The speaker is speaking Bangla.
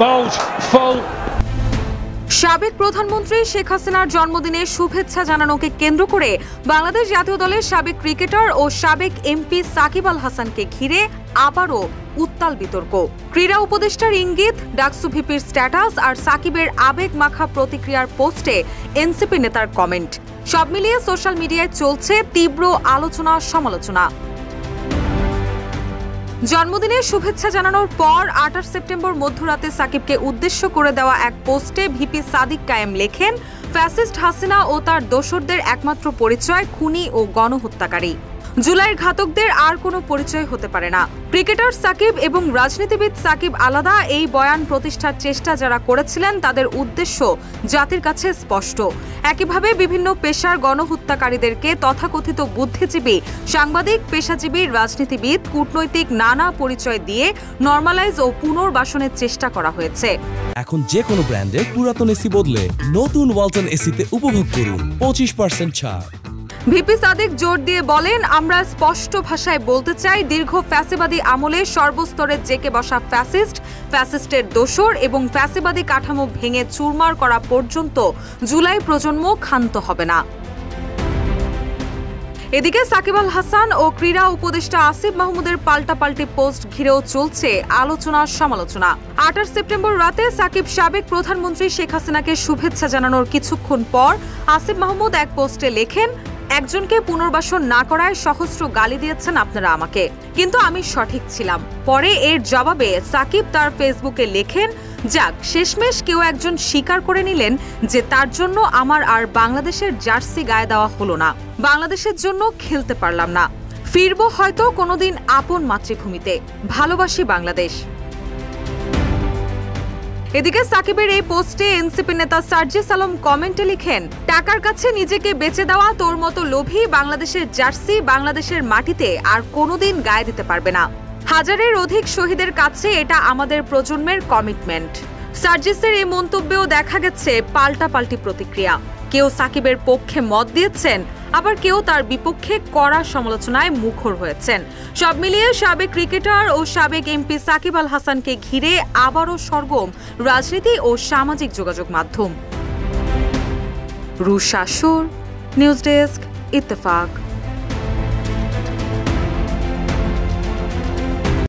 Bold, full. সাবেক প্রধানমন্ত্রী শেখ হাসিনার জন্মদিনে শুভেচ্ছা জানানোকে কেন্দ্র করে বাংলাদেশ জাতীয় দলের সাবেক ক্রিকেটার ও সাবেক এমপি সাকিব আল হাসানকে ঘিরে আবারও উত্তাল বিতর্ক। ক্রীড়া উপদেষ্টার ইঙ্গিত, ডাকসু ভিপির স্ট্যাটাস আর সাকিবের আবেগ মাখা প্রতিক্রিয়ার পোস্টে এনসিপি নেতার কমেন্ট, সব মিলিয়ে সোশ্যাল মিডিয়ায় চলছে তীব্র আলোচনা সমালোচনা। জন্মদিনে শুভেচ্ছা জানানোর পর 28 সেপ্টেম্বর মধ্যরাতে সাকিবকে উদ্দেশ্য করে দেওয়া এক পোস্টে ভিপি সাদিক কায়েম লেখেন, ফ্যাসিস্ট হাসিনা ও তার দোসরদের একমাত্র পরিচয় খুনি ও গণহত্যাকারী। জুলাইয়ের ঘাতকদের আর কোনো পরিচয় হতে পারে না। ক্রিকেটার সাকিব এবং রাজনীতিবিদ সাকিব আলাদা, এই বয়ান প্রতিষ্ঠার চেষ্টা যারা করেছিলেন তাদের উদ্দেশ্য জাতির কাছে স্পষ্ট। একইভাবে বিভিন্ন পেশার গণহত্যাকারীদেরকে তথাকথিত বুদ্ধিজীবী, সাংবাদিক, পেশাজীবী, রাজনীতিবিদ, কূটনৈতিক নানা পরিচয় দিয়ে নরমালাইজ ও পুনর্বাসনের চেষ্টা করা হয়েছে। এখন যে কোনো ব্র্যান্ডের পুরাতন এসি বদলে নতুন ওয়ালটন এসিতে উপভোগ করুন 25% ছাড়। ভিপি সাদিক জোর দিয়ে বলেন, আমরা স্পষ্ট ভাষায় বলতে চাই, দীর্ঘ ফ্যাসিবাদী আমলে সর্বস্তরে জেকে বসা ফ্যাসিস্টের দোসর এবং ফ্যাসিবাদী কাঠামো ভেঙে চুরমার করা পর্যন্ত জুলাই প্রজন্ম ক্ষান্ত হবে না। এদিকে সাকিব আল হাসান ও ক্রীড়া উপদেষ্টা আসিফ মাহমুদের পাল্টাপাল্টি পোস্ট ঘিরেও চলছে আলোচনা সমালোচনা। 28 সেপ্টেম্বর রাতে সাকিব সাবেক প্রধানমন্ত্রী শেখ হাসিনাকে শুভেচ্ছা জানানোর কিছুক্ষণ পর আসিফ মাহমুদ এক পোস্টে লেখেন, একজনকে পুনর্বাসন না করায় সহস্র গালি দিয়েছেন আপনারা আমাকে, কিন্তু আমি সঠিক ছিলাম। পরে এর জবাবে সাকিব তার ফেসবুকে লেখেন, যাক, শেষমেশ কেউ একজন স্বীকার করে নিলেন যে তার জন্য আমার আর বাংলাদেশের জার্সি গায়ে দেওয়া হলো না, বাংলাদেশের জন্য খেলতে পারলাম না। ফিরবো হয়তো কোনোদিন আপন মাতৃভূমিতে। ভালোবাসি বাংলাদেশ। এদিকে সাকিবের এই পোস্টে এনসিপি নেতা সার্জিস আলম কমেন্টে লিখেন, টাকার কাছে নিজেকে বেচে দেওয়া তোর মতো লোভী বাংলাদেশের জার্সি বাংলাদেশের মাটিতে আর কোনোদিন গায়ে দিতে পারবে না। হাজারের অধিক শহীদের কাছে এটা আমাদের প্রজন্মের কমিটমেন্ট। সার্জিসের এই মন্তব্যেও দেখা গেছে পাল্টাপাল্টি প্রতিক্রিয়া। কেউ সাকিবের পক্ষে মত দিয়েছেন, আবার কেউ তার বিপক্ষে কড়া সমালোচনায় মুখর হয়েছেন। সব মিলিয়ে সাবেক ক্রিকেটার ও সাবেক এমপি সাকিব আল হাসানকে ঘিরে আবারও সরগরম রাজনীতি ও সামাজিক যোগাযোগ মাধ্যম। রুশা সুর, নিউজ ডেস্ক, ইত্তেফাক।